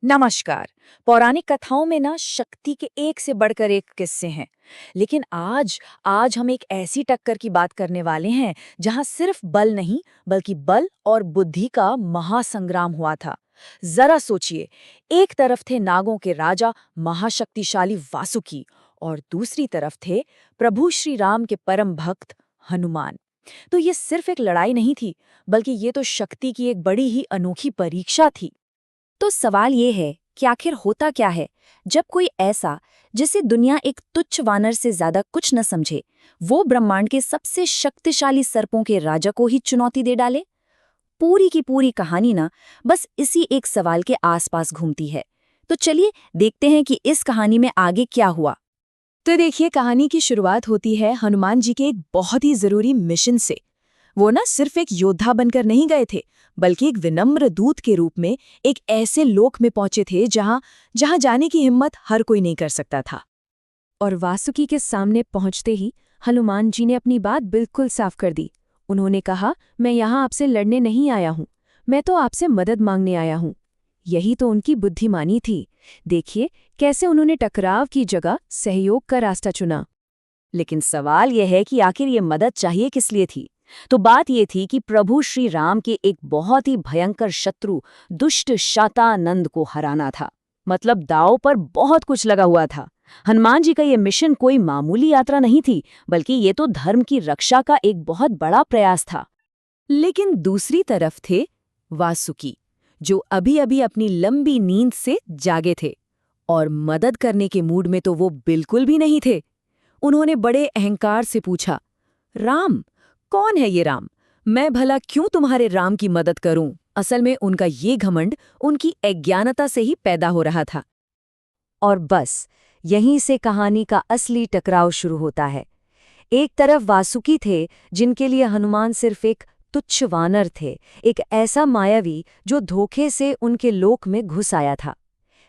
नमस्कार। पौराणिक कथाओं में ना शक्ति के एक से बढ़कर एक किस्से हैं। लेकिन आज आज हम एक ऐसी टक्कर की बात करने वाले हैं जहां सिर्फ बल नहीं बल्कि बल और बुद्धि का महासंग्राम हुआ था। जरा सोचिए, एक तरफ थे नागों के राजा महाशक्तिशाली वासुकी और दूसरी तरफ थे प्रभु श्री राम के परम भक्त हनुमान। तो ये सिर्फ एक लड़ाई नहीं थी, बल्कि ये तो शक्ति की एक बड़ी ही अनोखी परीक्षा थी। तो सवाल ये है कि आखिर होता क्या है जब कोई ऐसा, जिसे दुनिया एक तुच्छ वानर से ज्यादा कुछ न समझे, वो ब्रह्मांड के सबसे शक्तिशाली सर्पों के राजा को ही चुनौती दे डाले। पूरी की पूरी कहानी ना बस इसी एक सवाल के आसपास घूमती है। तो चलिए देखते हैं कि इस कहानी में आगे क्या हुआ। तो देखिए, कहानी की शुरुआत होती है हनुमान जी के एक बहुत ही जरूरी मिशन से। वो ना सिर्फ एक योद्धा बनकर नहीं गए थे, बल्कि एक विनम्र दूत के रूप में एक ऐसे लोक में पहुंचे थे जहां जहां जाने की हिम्मत हर कोई नहीं कर सकता था। और वासुकी के सामने पहुंचते ही हनुमान जी ने अपनी बात बिल्कुल साफ कर दी। उन्होंने कहा, मैं यहाँ आपसे लड़ने नहीं आया हूँ, मैं तो आपसे मदद मांगने आया हूँ। यही तो उनकी बुद्धिमानी थी। देखिए कैसे उन्होंने टकराव की जगह सहयोग का रास्ता चुना। लेकिन सवाल यह है कि आखिर ये मदद चाहिए किस लिए थी। तो बात ये थी कि प्रभु श्री राम के एक बहुत ही भयंकर शत्रु दुष्ट शतानंद को हराना था। मतलब दांव पर बहुत कुछ लगा हुआ था। हनुमान जी का ये मिशन कोई मामूली यात्रा नहीं थी, बल्कि ये तो धर्म की रक्षा का एक बहुत बड़ा प्रयास था। लेकिन दूसरी तरफ थे वासुकी, जो अभी अभी अपनी लंबी नींद से जागे थे। और मदद करने के मूड में तो वो बिल्कुल भी नहीं थे। उन्होंने बड़े अहंकार से पूछा, राम, कौन है ये राम? मैं भला क्यों तुम्हारे राम की मदद करूं? असल में उनका ये घमंड उनकी अज्ञानता से ही पैदा हो रहा था। और बस यहीं से कहानी का असली टकराव शुरू होता है। एक तरफ वासुकी थे, जिनके लिए हनुमान सिर्फ एक तुच्छ वानर थे, एक ऐसा मायावी जो धोखे से उनके लोक में घुस आया था।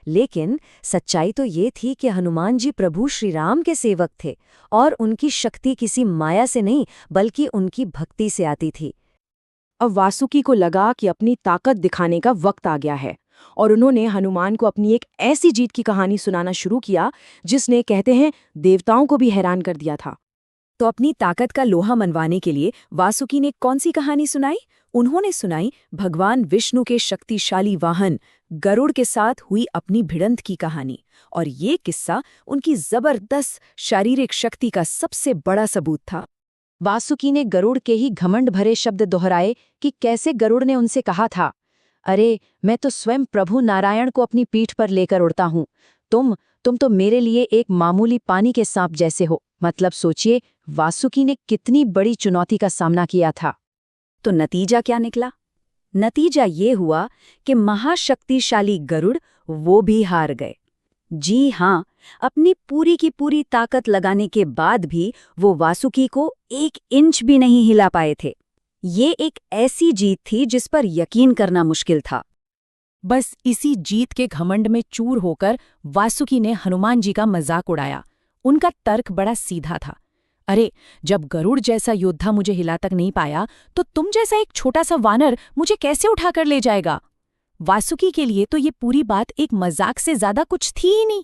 लेकिन सच्चाई तो ये थी कि हनुमान जी प्रभु श्री राम के सेवक थे और उनकी शक्ति किसी माया से नहीं बल्कि उनकी भक्ति से आती थी। अब वासुकी को लगा कि अपनी ताकत दिखाने का वक्त आ गया है, और उन्होंने हनुमान को अपनी एक ऐसी जीत की कहानी सुनाना शुरू किया जिसने, कहते हैं, देवताओं को भी हैरान कर दिया था। तो अपनी ताकत का लोहा मनवाने के लिए वासुकी ने कौन सी कहानी सुनाई? उन्होंने सुनाई भगवान विष्णु के शक्तिशाली वाहन गरुड़ के साथ हुई अपनी भिड़ंत की कहानी। और ये किस्सा उनकी जबरदस्त शारीरिक शक्ति का सबसे बड़ा सबूत था। वासुकी ने गरुड़ के ही घमंड भरे शब्द दोहराए कि कैसे गरुड़ ने उनसे कहा था, अरे मैं तो स्वयं प्रभु नारायण को अपनी पीठ पर लेकर उड़ता हूँ। तुम तो मेरे लिए एक मामूली पानी के सांप जैसे हो। मतलब सोचिए, वासुकी ने कितनी बड़ी चुनौती का सामना किया था। तो नतीजा क्या निकला? नतीजा ये हुआ कि महाशक्तिशाली गरुड़ वो भी हार गए। जी हाँ, अपनी पूरी की पूरी ताकत लगाने के बाद भी वो वासुकी को 1 इंच भी नहीं हिला पाए थे। ये एक ऐसी जीत थी जिस पर यकीन करना मुश्किल था। बस इसी जीत के घमंड में चूर होकर वासुकी ने हनुमान जी का मजाक उड़ाया। उनका तर्क बड़ा सीधा था। अरे, जब गरुड़ जैसा योद्धा मुझे हिला तक नहीं पाया, तो तुम जैसा एक छोटा सा वानर मुझे कैसे उठाकर ले जाएगा? वासुकी के लिए तो ये पूरी बात एक मजाक से ज्यादा कुछ थी ही नहीं।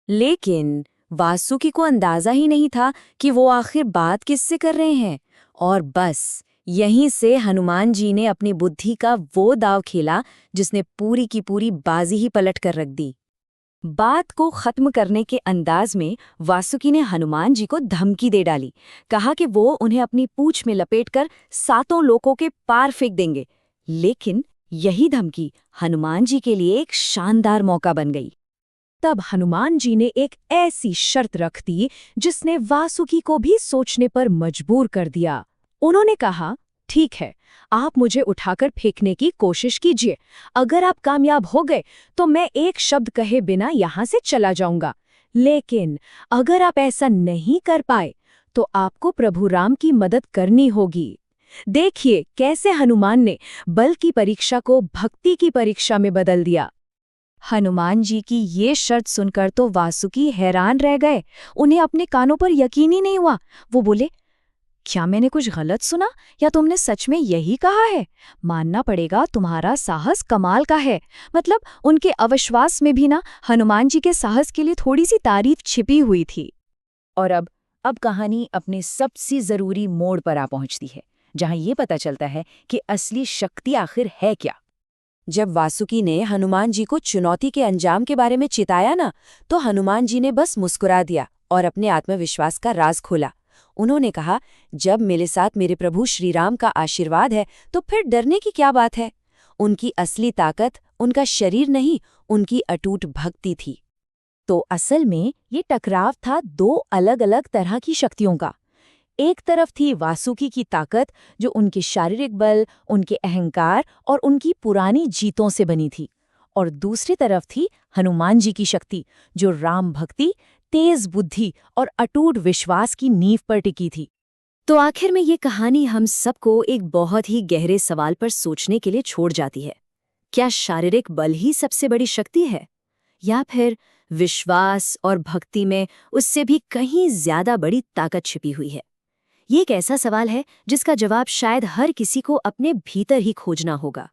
लेकिन वासुकी को अंदाजा ही नहीं था कि वो आखिर बात किससे कर रहे हैं। और बस यहीं से हनुमान जी ने अपनी बुद्धि का वो दाव खेला जिसने पूरी की पूरी बाजी ही पलट कर रख दी। बात को खत्म करने के अंदाज में वासुकी ने हनुमान जी को धमकी दे डाली। कहा कि वो उन्हें अपनी पूंछ में लपेटकर 7 लोकों के पार फेंक देंगे। लेकिन यही धमकी हनुमान जी के लिए एक शानदार मौका बन गई। तब हनुमान जी ने एक ऐसी शर्त रख दी जिसने वासुकी को भी सोचने पर मजबूर कर दिया। उन्होंने कहा, ठीक है, आप मुझे उठाकर फेंकने की कोशिश कीजिए। अगर आप कामयाब हो गए तो मैं एक शब्द कहे बिना यहाँ से चला जाऊंगा। लेकिन अगर आप ऐसा नहीं कर पाए तो आपको प्रभु राम की मदद करनी होगी। देखिए कैसे हनुमान ने बल की परीक्षा को भक्ति की परीक्षा में बदल दिया। हनुमान जी की ये शर्त सुनकर तो वासुकी हैरान रह गए। उन्हें अपने कानों पर यकीन ही नहीं हुआ। वो बोले, क्या मैंने कुछ गलत सुना या तुमने सच में यही कहा है? मानना पड़ेगा तुम्हारा साहस कमाल का है। मतलब उनके अविश्वास में भी ना हनुमान जी के साहस के लिए थोड़ी सी तारीफ छिपी हुई थी। और अब कहानी अपने सबसे जरूरी मोड़ पर आ पहुंचती है, जहां ये पता चलता है कि असली शक्ति आखिर है क्या। जब वासुकी ने हनुमान जी को चुनौती के अंजाम के बारे में चिताया ना, तो हनुमान जी ने बस मुस्कुरा दिया और अपने आत्मविश्वास का राज खोला। उन्होंने कहा, जब मेरे साथ मेरे प्रभु श्री राम का आशीर्वाद है तो फिर डरने की क्या बात है। उनकी असली ताकत उनका शरीर नहीं, उनकी अटूट भक्ति थी। तो असल में ये टकराव था दो अलग अलग तरह की शक्तियों का। एक तरफ थी वासुकी की ताकत, जो उनके शारीरिक बल, उनके अहंकार और उनकी पुरानी जीतों से बनी थी। और दूसरी तरफ थी हनुमान जी की शक्ति, जो राम भक्ति, तेज बुद्धि और अटूट विश्वास की नींव पर टिकी थी। तो आखिर में ये कहानी हम सबको एक बहुत ही गहरे सवाल पर सोचने के लिए छोड़ जाती है। क्या शारीरिक बल ही सबसे बड़ी शक्ति है, या फिर विश्वास और भक्ति में उससे भी कहीं ज्यादा बड़ी ताकत छिपी हुई है? ये एक ऐसा सवाल है जिसका जवाब शायद हर किसी को अपने भीतर ही खोजना होगा।